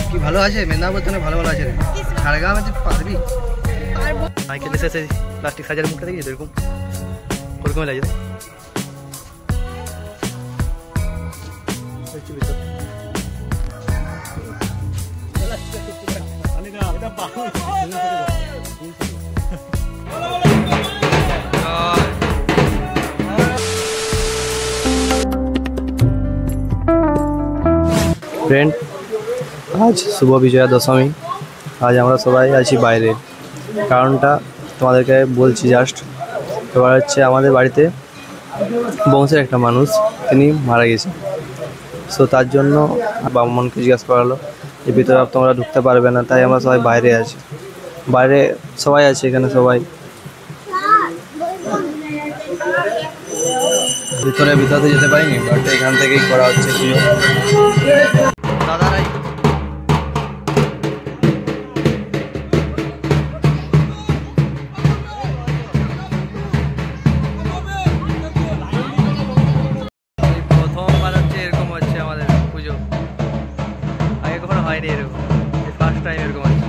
কি ভালো আছে মেদিনীপুর তো ভালো ভালো আছে রে ঝাড়গ্রাম আছে পারবি সাইকেল এসে প্লাস্টিক সাজার মুখটা দেখি এরকম ওরকমই লাগে फ्रेंड आज शुभ विजया दशमी आज আমরা সবাই আছি বাইরে কারণটা তোমাদেরকে বলছি জাস্ট এবার হচ্ছে আমাদের বাড়িতে বংশের একটা মানুষ তিনি মারা গেছে সো তার জন্য বাবা মনকে জিজ্ঞাসা করালো যে ভিতরে তোমরা ঢুকতে পারবে না তাই আমরা সবাই বাইরে আছি বাইরে সবাই আছে এখানে সবাই ভিতরে যেতে পারিনি বাট এখান থেকেই করা হচ্ছে পুজো দাদারাই প্রথমবার হচ্ছে এরকম হচ্ছে আমাদের পুজো আগে কখনো হয়নি এরকম ফার্স্ট টাইম এরকম হচ্ছে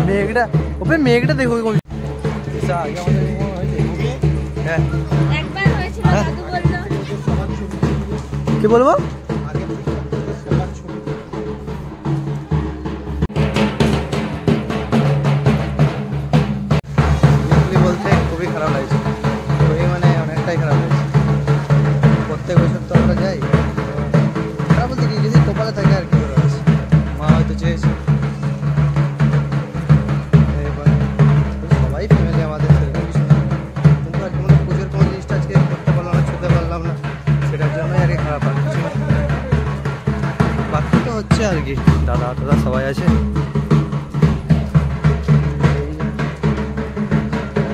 মেঘটা ওপরে মেঘটা দেখো কোন আগে আমাদের হ্যাঁ একবার হয়েছিল দাদু বললো কি বলবো আগে সবার ছবি বলতে খুবই খারাপ লাগছে খুবই মানে অনেকটাই খারাপ লাগছে প্রত্যেক বছর তো আমরা যাই খারাপ বলতে কি যদি কপালে থাকে আর কি মা হয়তো চেয়েছে আর কি দাদা দাদা সবাই আছে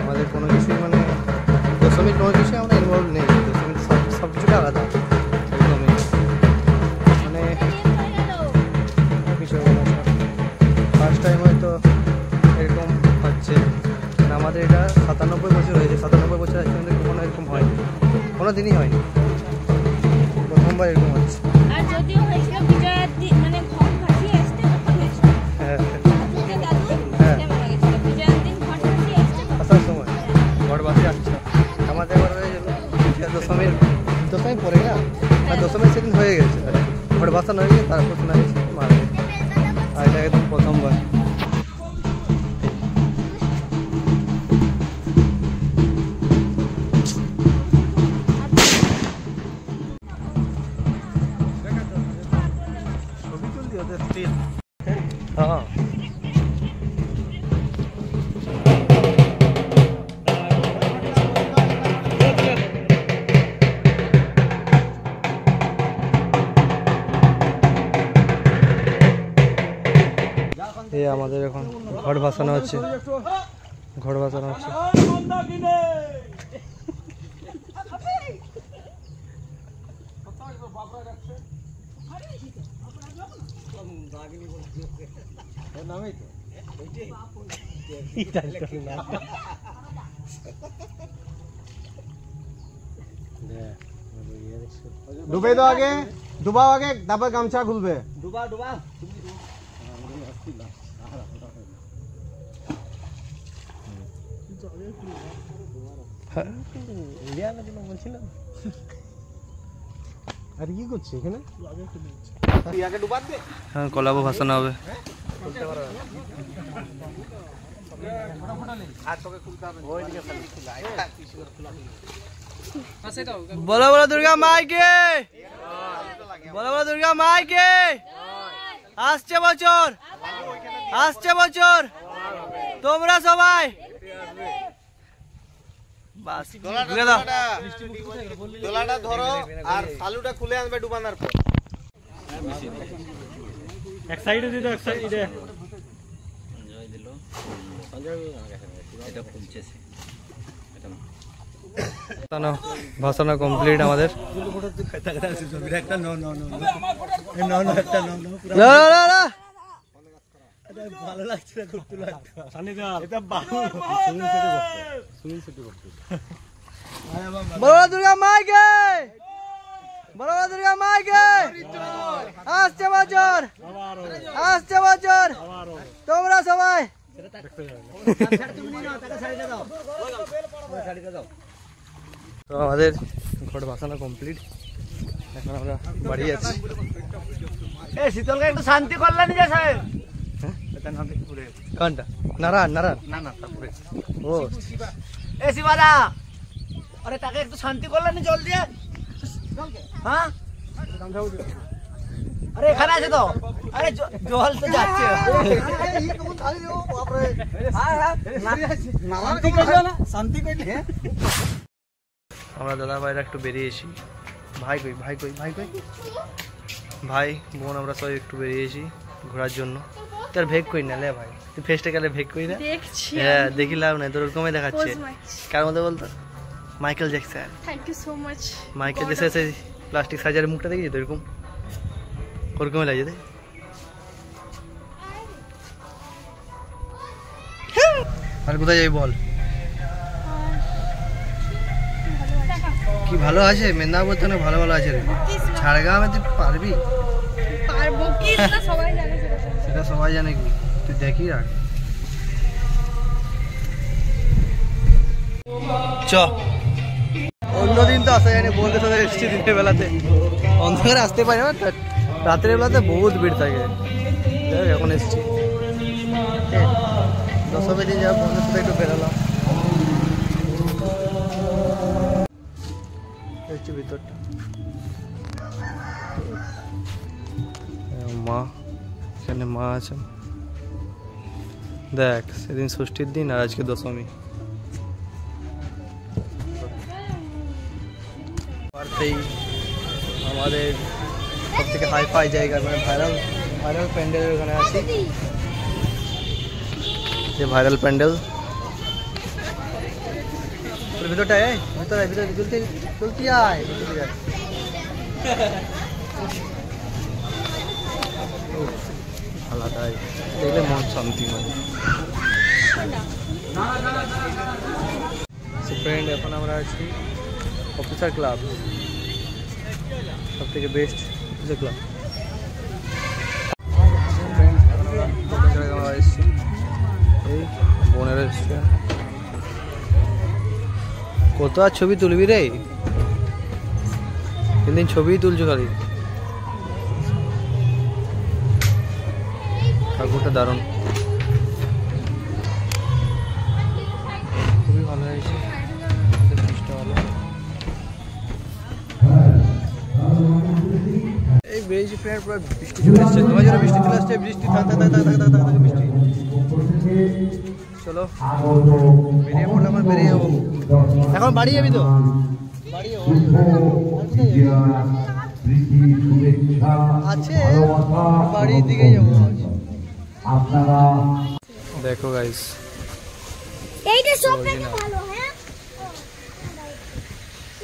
আমাদের কোনো কিছুই মানে দশমীর কোনো কিছু আমরা ইনভলভ নেই দশমীর সব কিছুটা আলাদা মানে কিছু ফার্স্ট টাইম হয়তো এরকম হচ্ছে মানে আমাদের এটা 97 বছর হয়েছে 97 বছর আছে আমাদের কোনো এরকম হয়নি কোনো দিনই হয়নি প্রথমবার এরকম হচ্ছে আর যদিও হয়েছিল বিজয়ার দিন মানে ঘট ভাসিয়ে আসতে তখন হয়েছিল হ্যাঁ বিজয়ার দিন ঘট ভাসিয়ে আসতে আসার সময় ঘট ভাসিয়ে আসছে আমাদের এবার হয়ে গেল দশমী পরে না আর দশমীর সেদিন হয়ে গেছে ঘট ভাসানো হয়ে গেছে তারপর শোনা গেছে মারা গেছে আর এটা একদম প্রথমবার हाँ ये আমাদের এখন ঘট ভাসানো হচ্ছে डुबे दो आगे डुबाओ आगे तापर गामछा खुलबे डुबा আর কি করছে এখানে আগে ডুবা দে হ্যাঁ কলাবো ভাসানো হবে बोलो बोलो दुर्गा माई के बोलो बोलो दुर्गा माई के আসছে বছর তোমরা সবাই বাস দোলাটা ধরো আর সালুটা খুলে আনবে ডুবানোর পর এক সাইডে দিও এক সাইডে জয় দিল ভাসানো কমপ্লিট আমাদের। ভালো লাগছে বড় দুর্গা মাইকে, বড় দুর্গা মাইকে। আসছে বছর, আসছে বছর, তোমরা সবাই তো আমাদের ঘর বাসানো কমপ্লিট। এখন আমরা বাড়ি যাচ্ছি। শীতলকে একটু শান্তি করলেন যে সাহেব। কোনটা? নারায়ণ, নারায়ণ না না তারপরে ও এ শিবাদা, আরে তাকে একটু শান্তি করলেন জল দিয়ে। হ্যাঁ আরে এখানে আছে তো, আরে জল তো যাচ্ছে। আমরা দাদা ভাইরা একটু বেরিয়েছি। ভাই কই, ভাই কই, ভাই কই, ভাই বোন আমরা সবাই একটু বেরিয়েছি ঘোরার জন্য। তোর ভেগ কই না লে ভাই, তুই ফেস্টে গেলে ভেগ কই না? দেখছি। হ্যাঁ দেখি লাভ নাই, তোর ওরকমই দেখাচ্ছে। কার মধ্যে বলতো? Michael Jackson. Thank you so much. Michael Jackson plastic সার্জারির মুখটা দেখেছি তো এরকম, ওরকমই লাগে দেখ। আর কোথায় যাই বল? কি ভালো আছে মেদিনীপুর তো, অনেক ভালো ভালো আছে রে। ঝাড়গ্রামে তুই পারবি? পারবো কি না সবাই জানে সেটা সবাই জানে, কি তুই দেখি রাখ। চ অন্যদিন তো আসা যায়নি, বলতে তোদের এসছি দিনের বেলাতে, অন্ধকারে আসতে পারি না, রাতের বেলাতে বহুত ভিড় থাকে। এখন এসছি 10 বেজে যা, বন্ধুর সাথে একটু বেরোলাম। এসছি ভিতরটা, মা এখানে মা আছেন। দেখ সেদিন ষষ্ঠীর দিন আর আজকে দশমী। আমাদের সব থেকে হাইফাই জায়গা, মানে ভাইরাল ভাইরাল প্যান্ডেলের ওখানে আছি। যে ভাইরাল প্যান্ডেল ভিতরটায়, ভিতরে ভিতরে চলতে চলতে আয়, আলাদাই দেখলে মন শান্তি মানে। ফ্রেন্ড এখন আমরা আছি অফিসার ক্লাব, সব থেকে বেস্ট অফিসার ক্লাব। আমরা এসছি, এই বোনেরা এসছে। কত আর ছবি তুলবি রে, দিন ছবি তুলছো খালি। ঠাকুরটা দারুণ, খুবই ভালো হয়েছে। এই বেরিয়েছি ফ্রেন্ড, পুরো বৃষ্টি চলে আসছে। তোমার জন্য বৃষ্টি চলে আসছে, বৃষ্টি থাকতে বৃষ্টি। চলো বেরিয়ে পড়লে আমার বেরিয়ে যাবো। এখন বাড়ি যাবি তো? বাড়ি আছে, বাড়ির দিকে যাবো। দেখো গাইস, এইটা সব থেকে ভালো। হ্যাঁ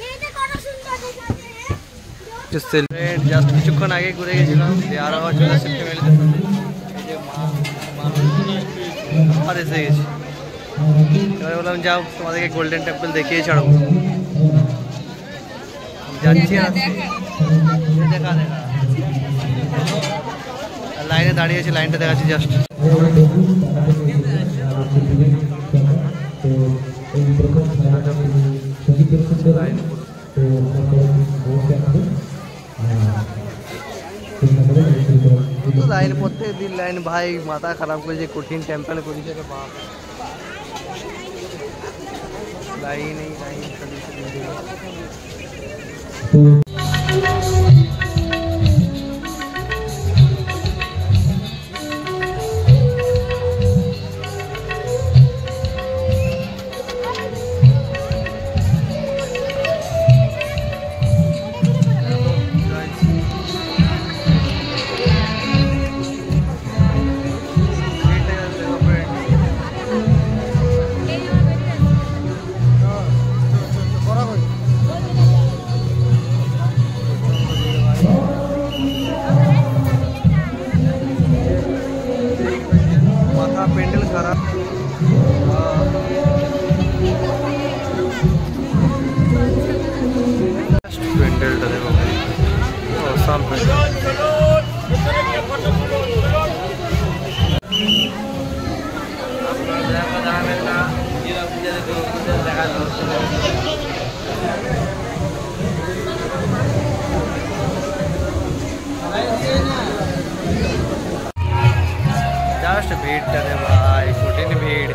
এইটা কত সুন্দর দেখাচ্ছে। হ্যাঁ জাস্ট কিছুক্ষণ আগে ঘুরে গেছিলাম, আর আবার চলে আসছে ফ্যামিলিতে। এই যে আর এসে গেছি, এবার বললাম যাও তোমাদেরকে গোল্ডেন টেম্পল দেখিয়ে ছাড়বো। যাচ্ছি আর দেখা দেখা লাইনে দাঁড়িয়েছি, লাইনটা দেখাচ্ছি জাস্ট। লাইন প্রত্যেক দিন লাইন, ভাই মাথা খারাপ করেছে, কঠিন টেম্পল করেছে রে বাপ। লাইন এই লাইন প্যান্ডেল খারাপ। প্যান্ডেলটা দেখো ভাই, অসাম প্যান্ডেল। জাস্ট ভিড়টা রে ভাই, কঠিন ভিড়।